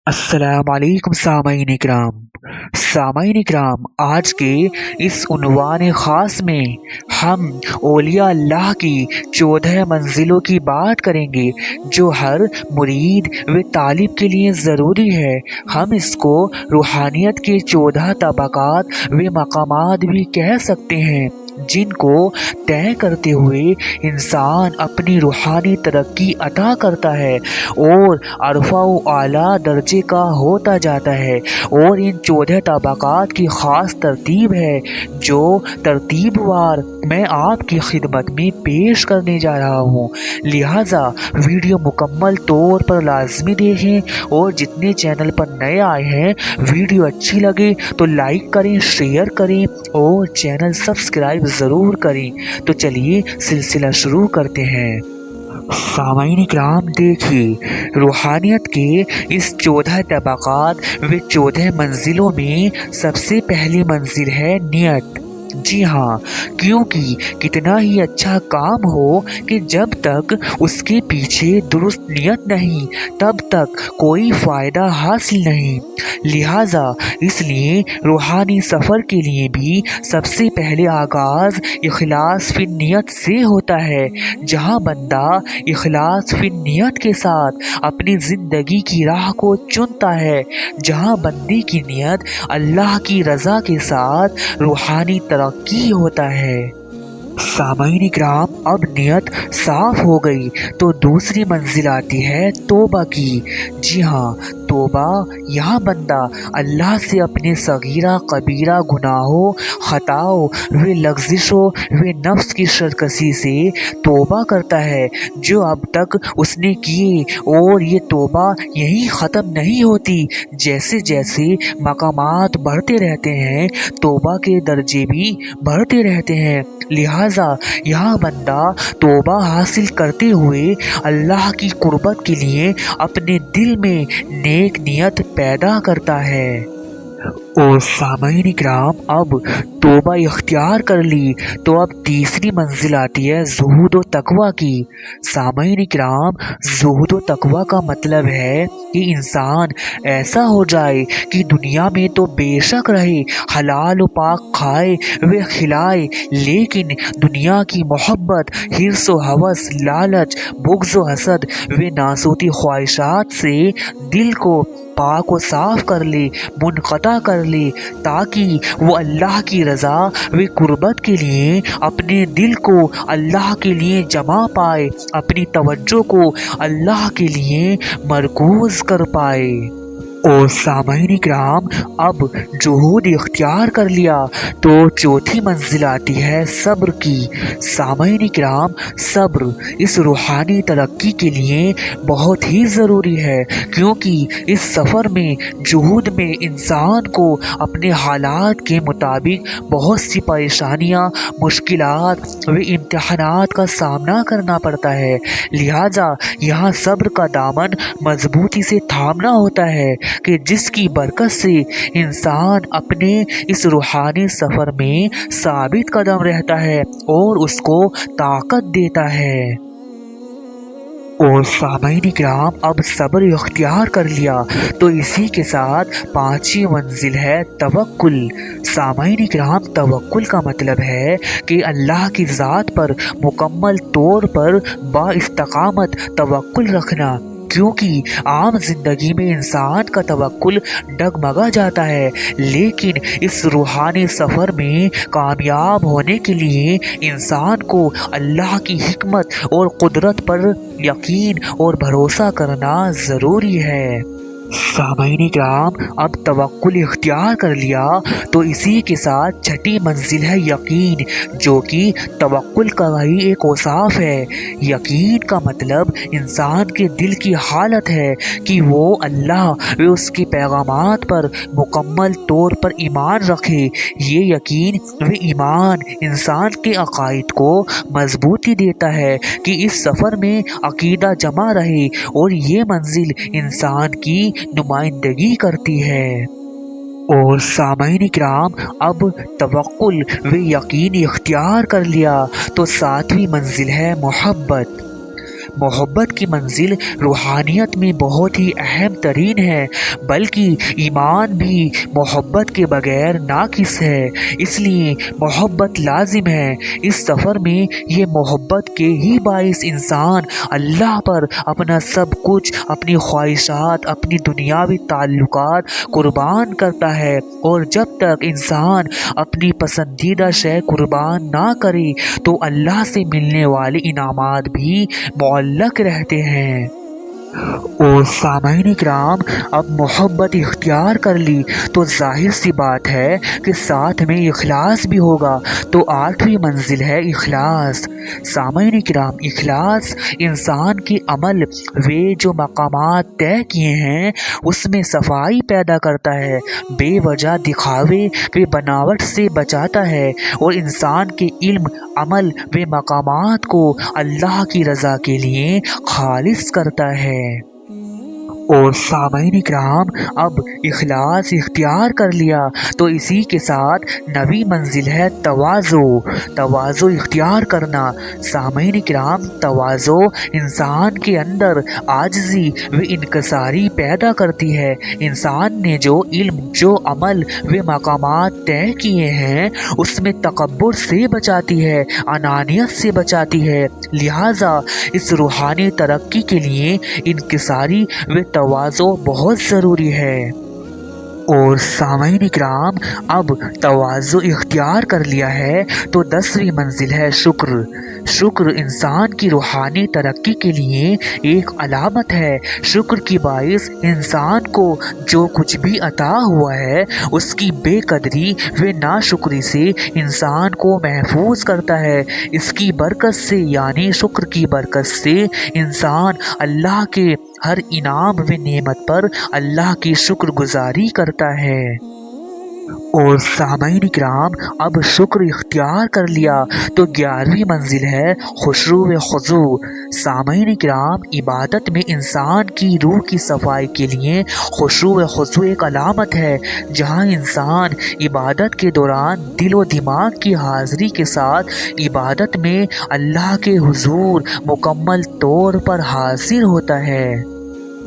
السلام علیکم سامعین اکرام، آج کے اس عنوان خاص میں ہم اولیاء اللہ کی 14 منزلوں کی بات کریں گے جو ہر مرید و طالب کے لیے ضروری ہے۔ ہم اس کو روحانیت کے 14 طبقات و مقامات بھی کہہ سکتے ہیں جن کو طے کرتے ہوئے انسان اپنی روحانی ترقی عطا کرتا ہے اور ارفع و اعلیٰ درجے کا ہوتا جاتا ہے، اور ان 14 طبقات کی خاص ترتیب ہے جو ترتیب وار میں آپ کی خدمت میں پیش کرنے جا رہا ہوں، لہٰذا ویڈیو مکمل طور پر لازمی دیکھیں، اور جتنے چینل پر نئے آئے ہیں ویڈیو اچھی لگے تو لائک کریں، شیئر کریں اور چینل سبسکرائب ضرور کریں۔ تو چلیے سلسلہ شروع کرتے ہیں۔ سامعین اکرام، دیکھیے، روحانیت کے اس 14 طبقات و 14 منزلوں میں سب سے پہلی منزل ہے نیت۔ جی ہاں، کیونکہ کتنا ہی اچھا کام ہو کہ جب تک اس کے پیچھے درست نیت نہیں تب تک کوئی فائدہ حاصل نہیں، لہٰذا اس لیے روحانی سفر کے لیے بھی سب سے پہلے آغاز اخلاص فی نیت سے ہوتا ہے، جہاں بندہ اخلاص فی نیت کے ساتھ اپنی زندگی کی راہ کو چنتا ہے، جہاں بندے کی نیت اللہ کی رضا کے ساتھ روحانی ترقی ہوتا ہے۔ سامعین اکرام، اب نیت صاف ہو گئی تو دوسری منزل آتی ہے توبہ کی۔ جی ہاں، توبہ، یہاں بندہ اللہ سے اپنے صغیرہ کبیرہ گناہوں، خطاؤں و لغزشوں و نفس کی سرکشی سے توبہ کرتا ہے جو اب تک اس نے کیے، اور یہ توبہ یہیں ختم نہیں ہوتی، جیسے جیسے مقامات بڑھتے رہتے ہیں توبہ کے درجے بھی بڑھتے رہتے ہیں، لہٰذا یہاں بندہ توبہ حاصل کرتے ہوئے اللہ کی قربت کے لیے اپنے دل میں نیک نیت پیدا کرتا ہے۔ اور سامعین اکرام، اب توبہ اختیار کر لی تو اب تیسری منزل آتی ہے زہد و تقویٰ کی۔ سامعین اکرام، زہد و تقویٰ کا مطلب ہے کہ انسان ایسا ہو جائے کہ دنیا میں تو بے شک رہے، حلال و پاک کھائے و کھلائے، لیکن دنیا کی محبت، حرص و ہوس، لالچ، بغض و حسد و ناسوتی خواہشات سے دل کو پاک و صاف کر لے، منقطع کر لے، تاکہ وہ اللہ کی رضا و قربت کے لیے اپنے دل کو اللہ کے لیے جما پائے، اپنی توجہ کو اللہ کے لیے مرکوز کر پائے۔ اور سامعین اکرام، اب جہود اختیار کر لیا تو چوتھی منزل آتی ہے صبر کی۔ سامعین اکرام، صبر اس روحانی ترقی کے لیے بہت ہی ضروری ہے، کیونکہ اس سفر میں جہود میں انسان کو اپنے حالات کے مطابق بہت سی پریشانیاں، مشکلات و امتحانات کا سامنا کرنا پڑتا ہے، لہٰذا یہاں صبر کا دامن مضبوطی سے تھامنا ہوتا ہے کہ جس کی برکت سے انسان اپنے اس روحانی سفر میں ثابت قدم رہتا ہے اور اس کو طاقت دیتا ہے۔ اور سامعین اکرام، اب صبر اختیار کر لیا تو اسی کے ساتھ پانچویں منزل ہے توکل۔ سامعین اکرام، توکل کا مطلب ہے کہ اللہ کی ذات پر مکمل طور پر با استقامت توکل رکھنا، کیونکہ عام زندگی میں انسان کا توکل ڈگمگا جاتا ہے، لیکن اس روحانی سفر میں کامیاب ہونے کے لیے انسان کو اللہ کی حکمت اور قدرت پر یقین اور بھروسہ کرنا ضروری ہے۔ سامعین اکرام، اب توکل اختیار کر لیا تو اسی کے ساتھ چھٹی منزل ہے یقین، جو کہ توکل کا ہی ایک اوصاف ہے۔ یقین کا مطلب انسان کے دل کی حالت ہے کہ وہ اللہ و اس کے پیغامات پر مکمل طور پر ایمان رکھے۔ یہ یقین و ایمان انسان کے عقائد کو مضبوطی دیتا ہے کہ اس سفر میں عقیدہ جمع رہے، اور یہ منزل انسان کی نمائندگی کرتی ہے۔ اور سامعین اکرام، اب توکل و یقین اختیار کر لیا تو ساتویں منزل ہے محبت۔ محبت کی منزل روحانیت میں بہت ہی اہم ترین ہے، بلکہ ایمان بھی محبت کے بغیر ناقص ہے، اس لیے محبت لازم ہے۔ اس سفر میں یہ محبت کے ہی باعث انسان اللہ پر اپنا سب کچھ، اپنی خواہشات، اپنی دنیاوی تعلقات قربان کرتا ہے، اور جب تک انسان اپنی پسندیدہ شے قربان نہ کرے تو اللہ سے ملنے والے انعامات بھی معلق رہتے ہیں۔ اور سامعین کرام، اب محبت اختیار کر لی تو ظاہر سی بات ہے کہ ساتھ میں اخلاص بھی ہوگا، تو 8ویں منزل ہے اخلاص۔ سامعین کرام، اخلاص انسان کے عمل وہ جو مقامات طے کیے ہیں اس میں صفائی پیدا کرتا ہے، بے وجہ دکھاوے و بناوٹ سے بچاتا ہے، اور انسان کے علم، عمل و مقامات کو اللہ کی رضا کے لیے خالص کرتا ہے۔ اور سامعین کرام، اب اخلاص اختیار کر لیا تو اسی کے ساتھ 9ویں منزل ہے تواضع۔ تواضع اختیار کرنا۔ سامعین کرام، تواضع انسان کے اندر عاجزی و انکساری پیدا کرتی ہے۔ انسان نے جو علم، جو عمل و مقامات طے کیے ہیں اس میں تکبر سے بچاتی ہے، انانیت سے بچاتی ہے، لہٰذا اس روحانی ترقی کے لیے انکساری و تواضع بہت ضروری ہے۔ اور سامعین کرام، اب تواضع اختیار کر لیا ہے تو 10ویں منزل ہے شکر۔ شکر انسان کی روحانی ترقی کے لیے ایک علامت ہے۔ شکر کی باعث انسان کو جو کچھ بھی عطا ہوا ہے اس کی بے قدری و ناشکری سے انسان کو محفوظ کرتا ہے۔ اس کی برکت سے، یعنی شکر کی برکت سے، انسان اللہ کے ہر انعام و نعمت پر اللہ کی شکر گزاری کرتا ہے۔ اور سامعین کرام، اب شکر اختیار کر لیا تو 11ویں منزل ہے خشوع و خضوع۔ سامعین کرام، عبادت میں انسان کی روح کی صفائی کے لیے خشوع و خضوع ایک علامت ہے۔ جہاں انسان عبادت کے دوران دل و دماغ کی حاضری کے ساتھ عبادت میں اللہ کے حضور مکمل طور پر حاضر ہوتا ہے۔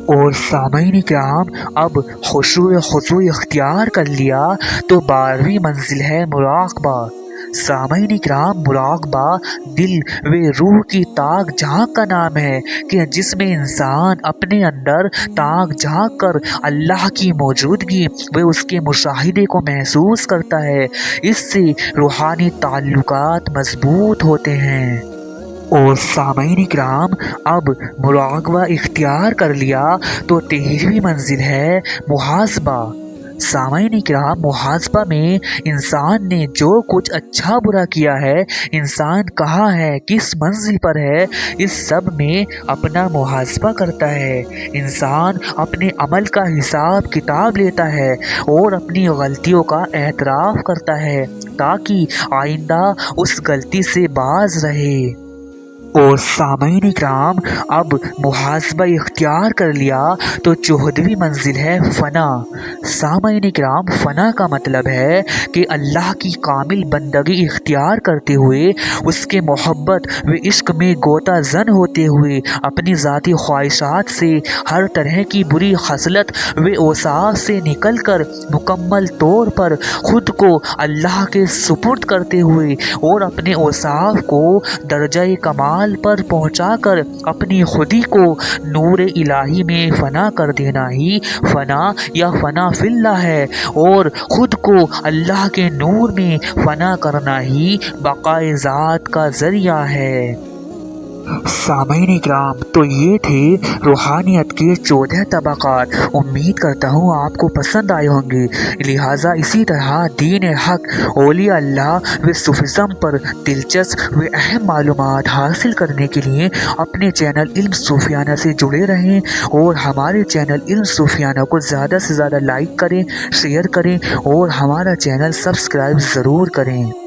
اور سامعین کرام، اب خشوع و خضوع اختیار کر لیا تو 12ویں منزل ہے مراقبہ۔ سامعین کرام، مراقبہ دل و روح کی تاک جھانک کا نام ہے کہ جس میں انسان اپنے اندر تاک جھانک کر اللہ کی موجودگی و اس کے مشاہدے کو محسوس کرتا ہے۔ اس سے روحانی تعلقات مضبوط ہوتے ہیں۔ اور سامعین کرام، اب مراقبہ اختیار کر لیا تو 13ویں منزل ہے محاسبہ۔ سامعین کرام، محاسبہ میں انسان نے جو کچھ اچھا برا کیا ہے، انسان کہاں ہے، کس منزل پر ہے، اس سب میں اپنا محاسبہ کرتا ہے۔ انسان اپنے عمل کا حساب کتاب لیتا ہے اور اپنی غلطیوں کا اعتراف کرتا ہے تاکہ آئندہ اس غلطی سے باز رہے۔ اور سامعین کرام، اب محاسبہ اختیار کر لیا تو 14ویں منزل ہے فنا۔ سامعین کرام، فنا کا مطلب ہے کہ اللہ کی کامل بندگی اختیار کرتے ہوئے، اس کے محبت و عشق میں غوطہ زن ہوتے ہوئے، اپنی ذاتی خواہشات سے، ہر طرح کی بری خصلت و اوصاف سے نکل کر مکمل طور پر خود کو اللہ کے سپرد کرتے ہوئے اور اپنے اوصاف کو درجہ کمال پر پہنچا کر اپنی خودی کو نور الہی میں فنا کر دینا ہی فنا یا فنا فی اللہ ہے، اور خود کو اللہ کے نور میں فنا کرنا ہی بقائے ذات کا ذریعہ ہے۔ سامعین کرام، تو یہ تھے روحانیت کے 14 طبقات۔ امید کرتا ہوں آپ کو پسند آئے ہوں گے، لہٰذا اسی طرح دین حق، اولیاء اللہ و صوفیزم پر دلچسپ و اہم معلومات حاصل کرنے کے لیے اپنے چینل علم صوفیانہ سے جڑے رہیں، اور ہمارے چینل علم صوفیانہ کو زیادہ سے زیادہ لائک کریں، شیئر کریں، اور ہمارا چینل سبسکرائب ضرور کریں۔